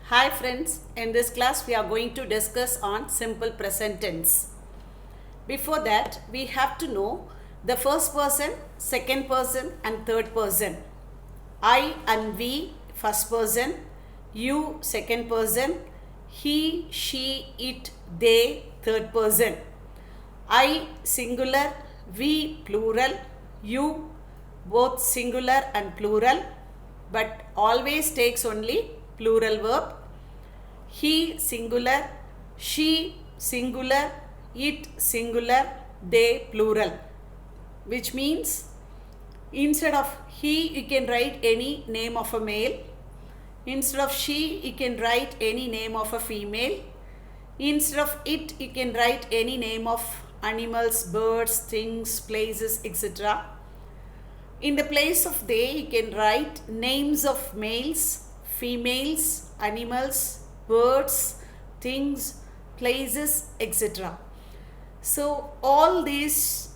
Hi friends, in this class we are going to discuss on simple present tense. Before that, we have to know the first person, second person and third person. I and we first person, you second person, he, she, it, they third person. I singular, we plural, you both singular and plural, but always takes only plural verb. He singular, she singular, it singular, they plural, which means instead of he you can write any name of a male, instead of she you can write any name of a female, instead of it you can write any name of animals, birds, things, places, etc. In the place of they you can write names of males, females, animals, birds, things, places, etc. So all these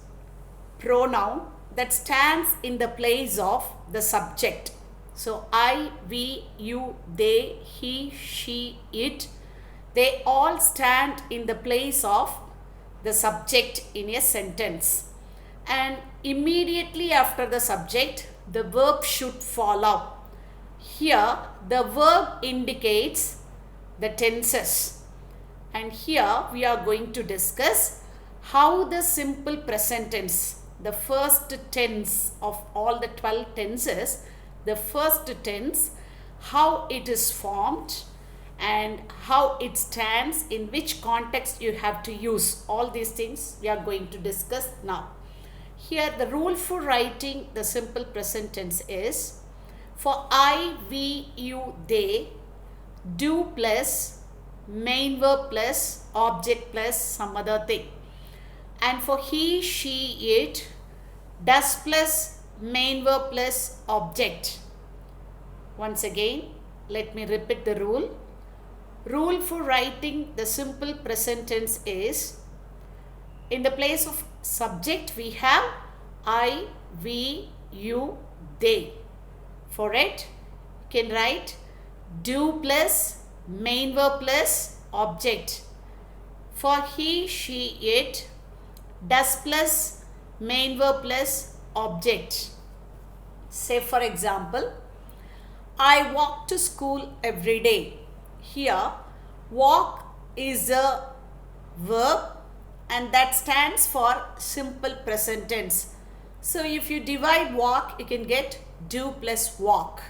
pronoun that stands in the place of the subject. So I, we, you, they, he, she, it, they all stand in the place of the subject in a sentence. And immediately after the subject, the verb should follow. Here, the verb indicates the tenses. And here we are going to discuss how the simple present tense, the first tense of all the 12 tenses, the first tense, how it is formed and how it stands, in which context you have to use. All these things we are going to discuss now. Here the rule for writing the simple present tense is for I, we, you, they, do plus main verb plus object plus some other thing. And for he, she, it, does plus main verb plus object. Once again, let me repeat the rule. Rule for writing the simple present tense is in the place of subject we have I, we, you, they. For it, you can write do plus main verb plus object. For he, she, it, does plus main verb plus object. Say for example, I walk to school every day. Here, walk is a verb and that stands for simple present tense. So if you divide walk, you can get do plus walk.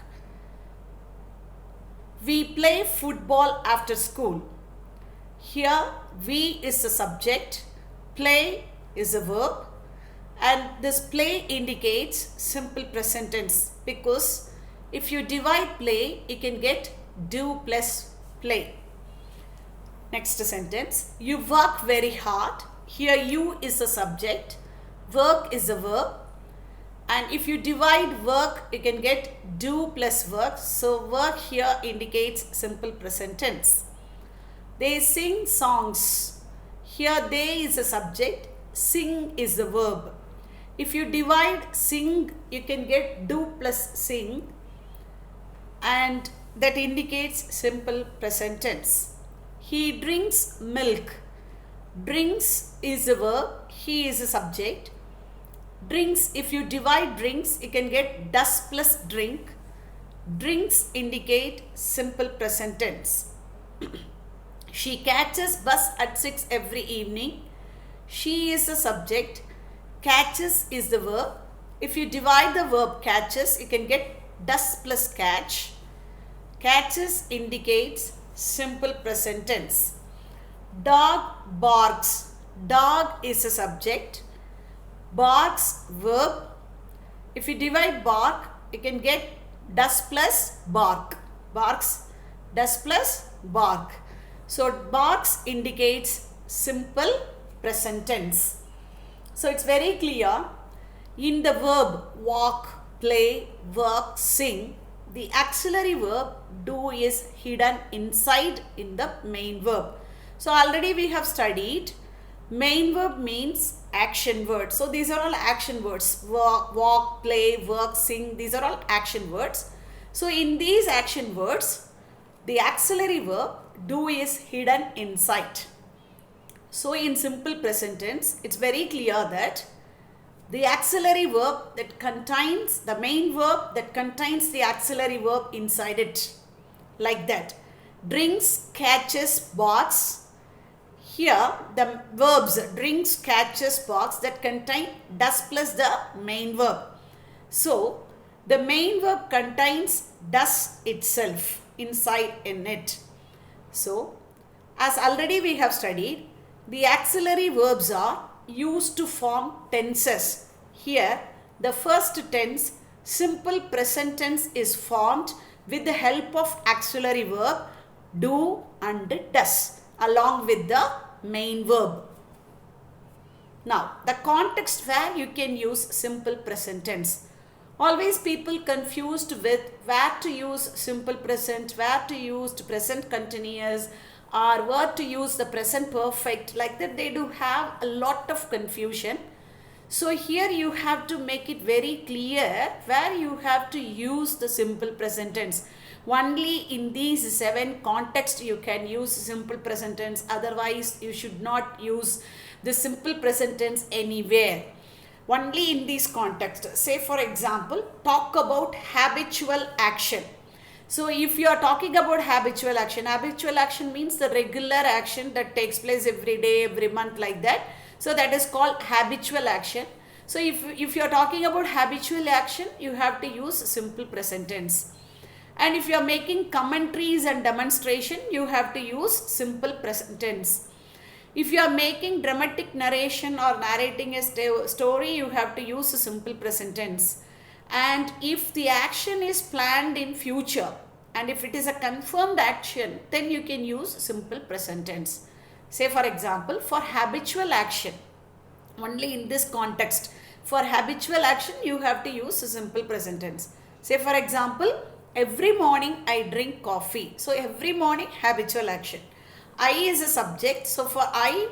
We play football after school. Here, we is the subject, play is a verb, and this play indicates simple present tense because if you divide play, you can get do plus play. Next sentence, you work very hard. Here you is the subject, work is a verb, and if you divide work, you can get do plus work. So work here indicates simple present tense. They sing songs. Here they is a subject, sing is the verb. If you divide sing, you can get do plus sing, and that indicates simple present tense. He drinks milk. Drinks is a verb, he is a subject. Drinks, if you divide drinks, you can get does plus drink. Drinks indicate simple present tense. She catches bus at 6 every evening. She is the subject. Catches is the verb. If you divide the verb catches, you can get does plus catch. Catches indicates simple present tense. Dog barks. Dog is a subject. Barks verb. If you divide bark, you can get does plus bark. Barks, does plus bark. So barks indicates simple present tense. So it's very clear in the verb walk, play, work, sing, the auxiliary verb do is hidden inside in the main verb. So already we have studied main verb means action words. So these are all action words. Walk, play, work, sing, these are all action words. So in these action words, the auxiliary verb do is hidden inside. So in simple present tense, it's very clear that the auxiliary verb that contains the main verb that contains the auxiliary verb inside it. Like that. Drinks, catches, box. Here the verbs drinks, catches, box that contain does plus the main verb. So the main verb contains does itself inside in it. So as already we have studied, the auxiliary verbs are used to form tenses. Here the first tense, simple present tense, is formed with the help of auxiliary verb do and does along with the main verb. Now the context where you can use simple present tense. Always people confused with where to use simple present, where to use present continuous, or where to use the present perfect. Like that they do have a lot of confusion. So here you have to make it very clear where you have to use the simple present tense. Only in these 7 contexts you can use simple present tense. Otherwise you should not use the simple present tense anywhere. Only in these contexts. Say for example, talk about habitual action. So if you are talking about habitual action means the regular action that takes place every day, every month, like that. So that is called habitual action. So if you are talking about habitual action, you have to use simple present tense. And if you are making commentaries and demonstration, you have to use simple present tense. If you are making dramatic narration or narrating a story, you have to use a simple present tense. And if the action is planned in future and if it is a confirmed action, then you can use simple present tense. Say for example, for habitual action, only in this context, for habitual action you have to use a simple present tense. Say for example, every morning I drink coffee. So every morning, habitual action. I is a subject. So for I,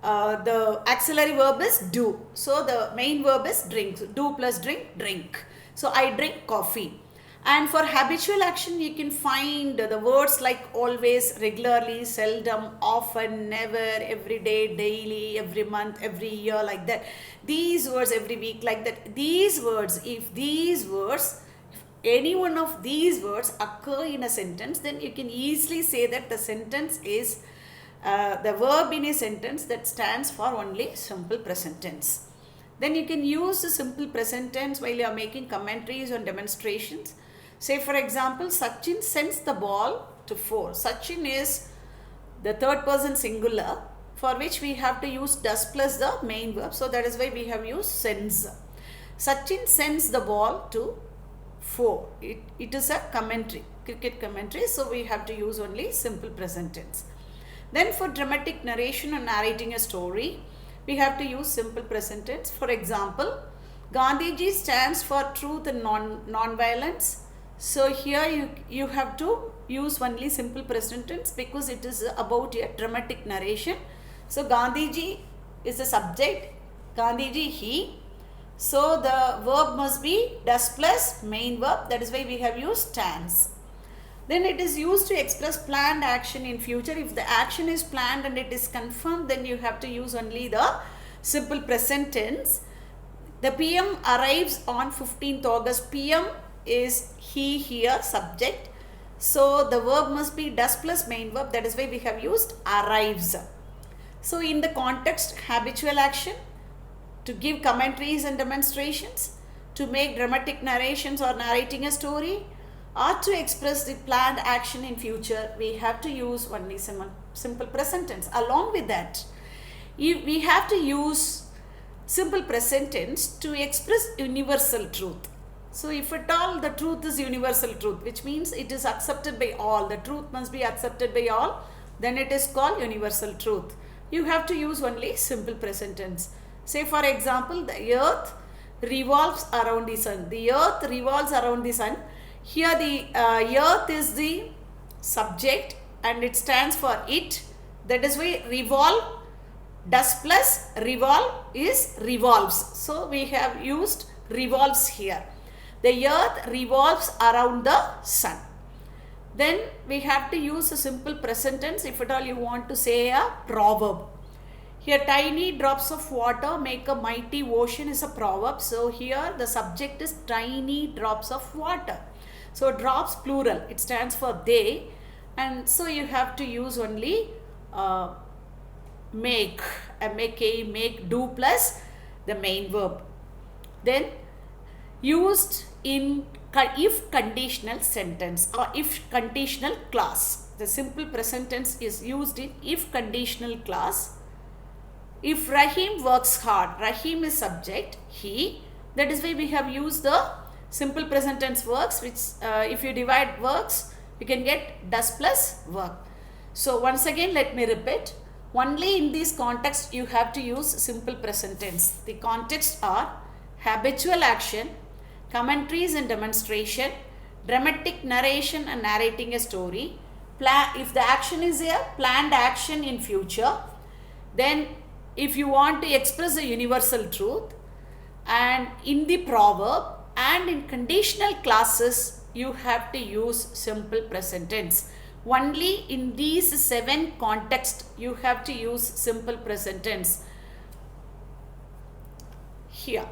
the auxiliary verb is do. So the main verb is drink. Do plus drink, drink. So I drink coffee. And for habitual action, you can find the words like always, regularly, seldom, often, never, every day, daily, every month, every year, like that. These words every week, like that. These words, if any one of these words occur in a sentence, then you can easily say that the sentence is the verb in a sentence that stands for only simple present tense. Then you can use the simple present tense while you are making commentaries on demonstrations. Say for example, Sachin sends the ball to 4. Sachin is the third person singular, for which we have to use does plus the main verb. So that is why we have used sends. Sachin sends the ball to 4. It is a commentary, cricket commentary. So we have to use only simple present tense. Then for dramatic narration or narrating a story, we have to use simple present tense. For example, Gandhiji stands for truth and non-violence. So here you have to use only simple present tense because it is about a dramatic narration. So Gandhiji is the subject, Gandhiji he. So the verb must be does plus main verb. That is why we have used stands. Then it is used to express planned action in future. If the action is planned and it is confirmed, then you have to use only the simple present tense. The PM arrives on 15th August. PM is he, here, subject. So the verb must be does plus main verb. That is why we have used arrives. So in the context, habitual action, to give commentaries and demonstrations, to make dramatic narrations or narrating a story, or to express the planned action in future, we have to use only simple present tense. Along with that, we have to use simple present tense to express universal truth. So if at all the truth is universal truth, which means it is accepted by all, the truth must be accepted by all, then it is called universal truth. You have to use only simple present tense. Say for example, the earth revolves around the sun. The earth revolves around the sun. Here the earth is the subject and it stands for it. That is why revolve, does plus revolve is revolves. So we have used revolves here. The earth revolves around the sun. Then we have to use a simple present tense if at all you want to say a proverb. Here, tiny drops of water make a mighty ocean is a proverb. So here the subject is tiny drops of water. So drops plural, it stands for they, and so you have to use only make, make, do plus the main verb. Then used in if conditional sentence or if conditional clause. The simple present tense is used in if conditional clause. If Rahim works hard, Rahim is subject, he, that is why we have used the simple present tense works, which if you divide works, you can get does plus work. So once again let me repeat, only in this context you have to use simple present tense. The contexts are habitual action, commentaries and demonstration, dramatic narration and narrating a story, if the action is a planned action in future, then if you want to express a universal truth, and in the proverb and in conditional clauses you have to use simple present tense. Only in these 7 contexts you have to use simple present tense. Here,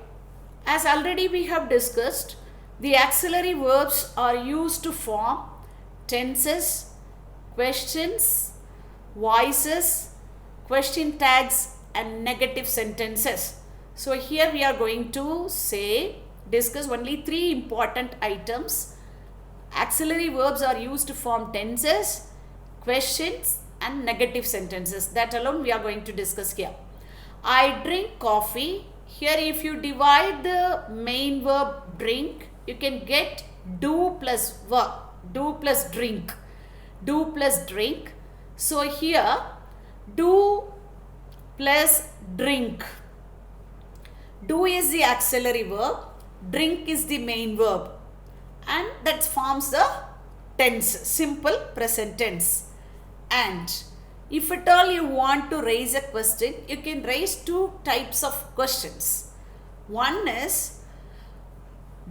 as already we have discussed, the auxiliary verbs are used to form tenses, questions, voices, question tags and negative sentences. So here we are going to discuss only 3 important items. Auxiliary verbs are used to form tenses, questions and negative sentences. That alone we are going to discuss here. I drink coffee. Here if you divide the main verb drink, you can get do plus verb, do plus drink, do plus drink. So here do plus drink. Do is the auxiliary verb, drink is the main verb, and that forms the tense, simple present tense. And if at all you want to raise a question, you can raise 2 types of questions. One is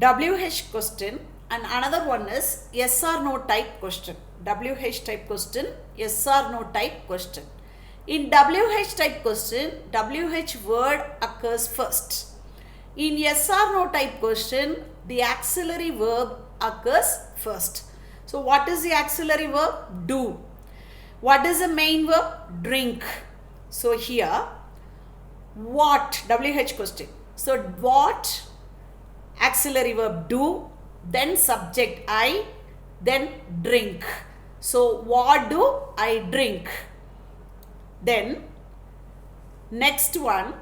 WH question and another one is yes or no type question. WH type question, yes or no type question. In WH type question, WH word occurs first. In yes or no type question, the auxiliary verb occurs first. So what is the auxiliary verb? Do. What is the main verb? Drink. So here, what? WH question. So what? Auxiliary verb do, then subject I, then drink. So what do I drink? Then next one,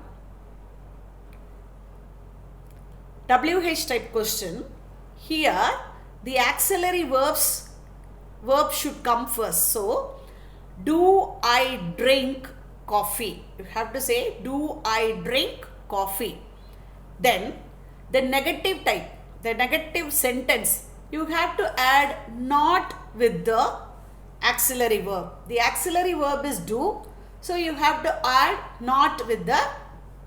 WH type question. Here the auxiliary verb should come first. So do I drink coffee? You have to say do I drink coffee. Then the negative type, the negative sentence, you have to add not with the auxiliary verb. The auxiliary verb is do. So you have to add not with the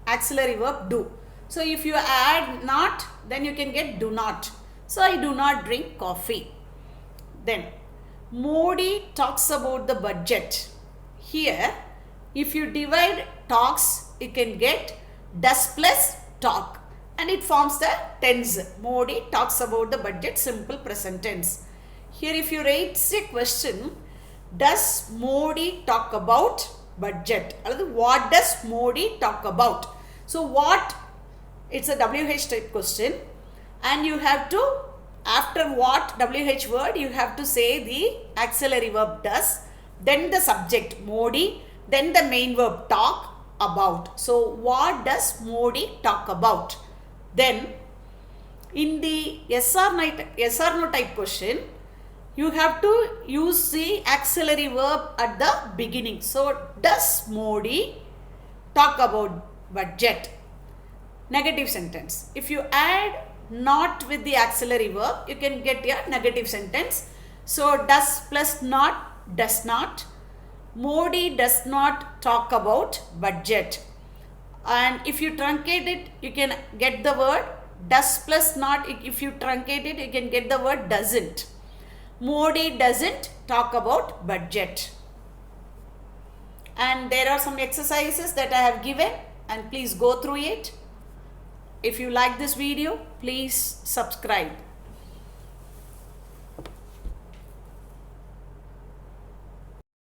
auxiliary verb do. So if you add not, then you can get do not. So I do not drink coffee. Then Modi talks about the budget. Here if you divide talks, you can get does plus talk and it forms the tense. Modi talks about the budget, simple present tense. Here if you raise a question, does Modi talk about budget? What does Modi talk about? So what? It's a WH type question and you have to, after what WH word, you have to say the auxiliary verb does, then the subject Modi, then the main verb talk about. So what does Modi talk about? Then in the yes or no type question, you have to use the auxiliary verb at the beginning. So does Modi talk about budget? Negative sentence. If you add not with the auxiliary verb, you can get a negative sentence. So does plus not, does not. Modi does not talk about budget. And if you truncate it, you can get the word does plus not. If you truncate it, you can get the word doesn't. Modi doesn't talk about budget. And there are some exercises that I have given, and please go through it. If you like this video, please subscribe.